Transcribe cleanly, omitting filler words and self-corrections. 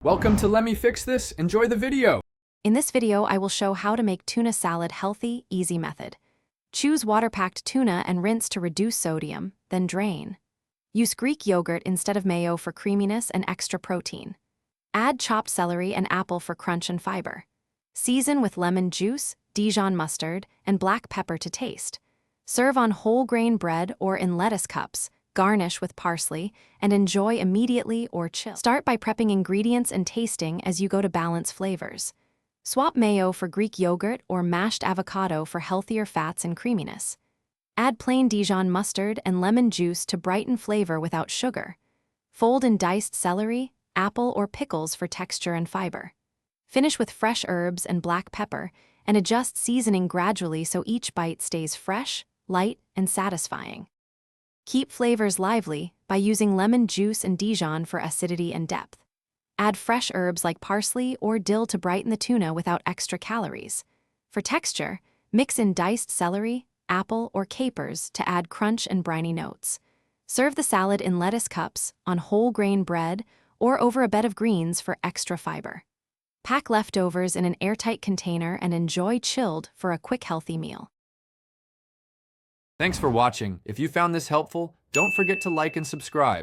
Welcome to Let Me Fix This. Enjoy the video. In this video, I will show how to make tuna salad healthy, easy method. Choose water-packed tuna and rinse to reduce sodium, then drain. Use Greek yogurt instead of mayo for creaminess and extra protein. Add chopped celery and apple for crunch and fiber. Season with lemon juice, Dijon mustard, and black pepper to taste. Serve on whole grain bread or in lettuce cups. Garnish with parsley, and enjoy immediately or chill. Start by prepping ingredients and tasting as you go to balance flavors. Swap mayo for Greek yogurt or mashed avocado for healthier fats and creaminess. Add plain Dijon mustard and lemon juice to brighten flavor without sugar. Fold in diced celery, apple, or pickles for texture and fiber. Finish with fresh herbs and black pepper, and adjust seasoning gradually so each bite stays fresh, light, and satisfying. Keep flavors lively by using lemon juice and Dijon for acidity and depth. Add fresh herbs like parsley or dill to brighten the tuna without extra calories. For texture, mix in diced celery, apple, or capers to add crunch and briny notes. Serve the salad in lettuce cups, on whole grain bread, or over a bed of greens for extra fiber. Pack leftovers in an airtight container and enjoy chilled for a quick healthy meal. Thanks for watching. If you found this helpful, don't forget to like and subscribe.